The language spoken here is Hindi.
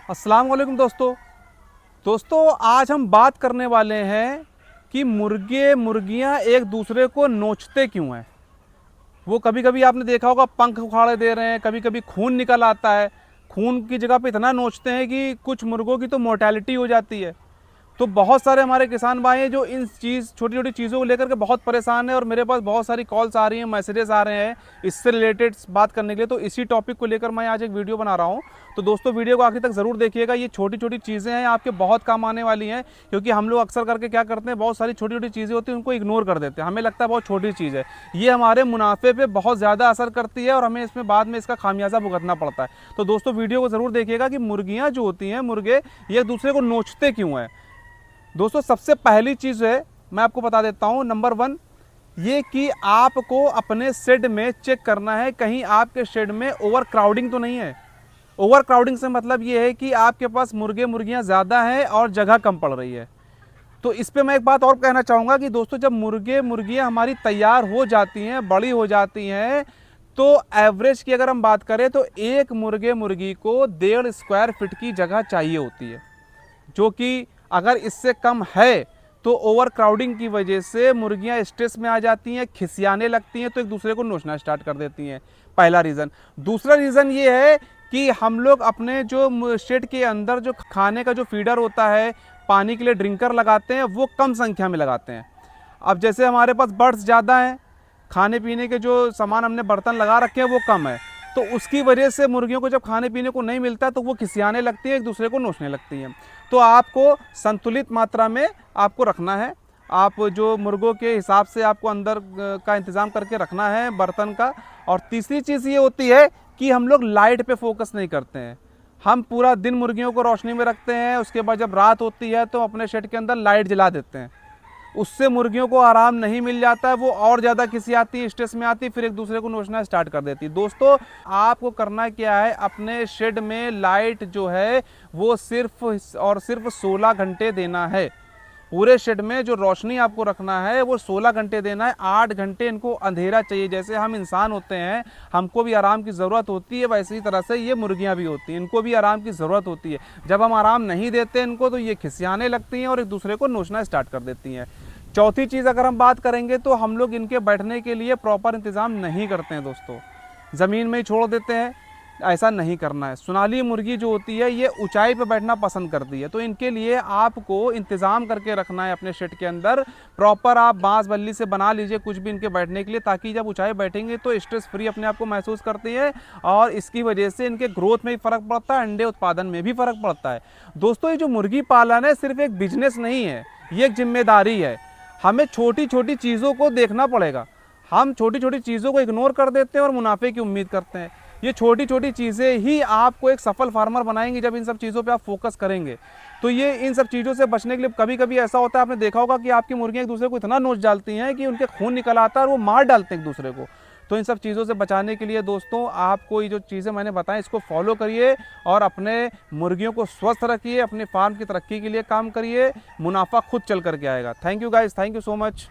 अस्सलाम वालेकुम दोस्तों आज हम बात करने वाले हैं कि मुर्गे मुर्गियां एक दूसरे को नोचते क्यों हैं। वो कभी कभी आपने देखा होगा पंख उखाड़े दे रहे हैं, कभी कभी खून निकल आता है। खून की जगह पे इतना नोचते हैं कि कुछ मुर्गों की तो मोर्टेलिटी हो जाती है। तो बहुत सारे हमारे किसान भाई हैं जो इन छोटी छोटी चीज़ों को लेकर के बहुत परेशान है और मेरे पास बहुत सारी कॉल्स आ रही हैं, मैसेजेस आ रहे हैं इससे रिलेटेड बात करने के लिए। तो इसी टॉपिक को लेकर मैं आज एक वीडियो बना रहा हूं। तो दोस्तों वीडियो को आखिर तक ज़रूर देखिएगा। ये छोटी छोटी चीज़ें हैं, आपके बहुत काम आने वाली हैं, क्योंकि हम लोग अक्सर करके क्या करते हैं, बहुत सारी छोटी छोटी चीज़ें होती हैं उनको इग्नोर कर देते हैं। हमें लगता है बहुत छोटी चीज़ है, ये हमारे मुनाफे पर बहुत ज़्यादा असर करती है और हमें इसमें बाद में इसका खामियाजा भुगतना पड़ता है। तो दोस्तों वीडियो को ज़रूर देखिएगा कि मुर्गियाँ जो होती हैं, मुर्गे, ये एक दूसरे को नोचते क्यों हैं। दोस्तों सबसे पहली चीज़ है, मैं आपको बता देता हूँ, नंबर 1 ये कि आपको अपने शेड में चेक करना है कहीं आपके शेड में ओवर क्राउडिंग तो नहीं है। ओवर क्राउडिंग से मतलब ये है कि आपके पास मुर्गे मुर्गियाँ ज़्यादा हैं और जगह कम पड़ रही है। तो इस पर मैं एक बात और कहना चाहूँगा कि दोस्तों जब मुर्गे मुर्गियाँ हमारी तैयार हो जाती हैं, बड़ी हो जाती हैं, तो एवरेज की अगर हम बात करें तो एक मुर्गे मुर्गी को 1.5 स्क्वायर फीट की जगह चाहिए होती है, जो कि अगर इससे कम है तो ओवर क्राउडिंग की वजह से मुर्गियां स्ट्रेस में आ जाती हैं, खिसियाने लगती हैं, तो एक दूसरे को नोचना स्टार्ट कर देती हैं। पहला रीज़न। दूसरा रीज़न ये है कि हम लोग अपने जो शेड के अंदर जो खाने का जो फीडर होता है, पानी के लिए ड्रिंकर लगाते हैं, वो कम संख्या में लगाते हैं। अब जैसे हमारे पास बर्ड्स ज़्यादा हैं, खाने पीने के जो सामान हमने बर्तन लगा रखे हैं वो कम है, तो उसकी वजह से मुर्गियों को जब खाने पीने को नहीं मिलता तो वो खिसियाने लगती है, एक दूसरे को नोचने लगती हैं। तो आपको संतुलित मात्रा में आपको रखना है। आप जो मुर्गों के हिसाब से आपको अंदर का इंतज़ाम करके रखना है बर्तन का। और तीसरी चीज़ ये होती है कि हम लोग लाइट पे फोकस नहीं करते हैं। हम पूरा दिन मुर्गियों को रोशनी में रखते हैं, उसके बाद जब रात होती है तो अपने शेड के अंदर लाइट जला देते हैं। उससे मुर्गियों को आराम नहीं मिल जाता है, वो और ज़्यादा खिसियाती है, स्ट्रेस में आती, फिर एक दूसरे को नोचना स्टार्ट कर देती। दोस्तों आपको करना क्या है, अपने शेड में लाइट जो है वो सिर्फ और सिर्फ 16 घंटे देना है। पूरे शेड में जो रोशनी आपको रखना है वो 16 घंटे देना है। 8 घंटे इनको अंधेरा चाहिए। जैसे हम इंसान होते हैं, हमको भी आराम की ज़रूरत होती है, वैसे ही तरह से ये मुर्गियां भी होती हैं, इनको भी आराम की ज़रूरत होती है। जब हम आराम नहीं देते इनको तो ये खिसियाने लगती हैं और एक दूसरे को नोचना स्टार्ट कर देती हैं। चौथी चीज़ अगर हम बात करेंगे तो हम लोग इनके बैठने के लिए प्रॉपर इंतज़ाम नहीं करते हैं दोस्तों, ज़मीन में ही छोड़ देते हैं। ऐसा नहीं करना है। सोनाली मुर्गी जो होती है ये ऊंचाई पर बैठना पसंद करती है, तो इनके लिए आपको इंतज़ाम करके रखना है अपने शेड के अंदर। प्रॉपर आप बांस बल्ली से बना लीजिए कुछ भी इनके बैठने के लिए, ताकि जब ऊंचाई बैठेंगे तो स्ट्रेस फ्री अपने आप को महसूस करती है और इसकी वजह से इनके ग्रोथ में भी फ़र्क पड़ता है, अंडे उत्पादन में भी फ़र्क पड़ता है। दोस्तों ये जो मुर्गी पालन है सिर्फ एक बिजनेस नहीं है, ये एक जिम्मेदारी है। हमें छोटी छोटी चीज़ों को देखना पड़ेगा। हम छोटी छोटी चीज़ों को इग्नोर कर देते हैं और मुनाफे की उम्मीद करते हैं। ये छोटी छोटी चीज़ें ही आपको एक सफल फार्मर बनाएंगी जब इन सब चीज़ों पे आप फोकस करेंगे। तो ये इन सब चीज़ों से बचने के लिए कभी कभी ऐसा होता है, आपने देखा होगा कि आपकी मुर्गियाँ एक दूसरे को इतना नोच डालती हैं कि उनके खून निकल आता है और वो मार डालते हैं एक दूसरे को। तो इन सब चीज़ों से बचाने के लिए दोस्तों आपको ये जो चीज़ें मैंने बताई इसको फॉलो करिए और अपने मुर्गियों को स्वस्थ रखिए, अपने फार्म की तरक्की के लिए काम करिए। मुनाफा खुद चल करके आएगा। Thank you guys, thank you so much.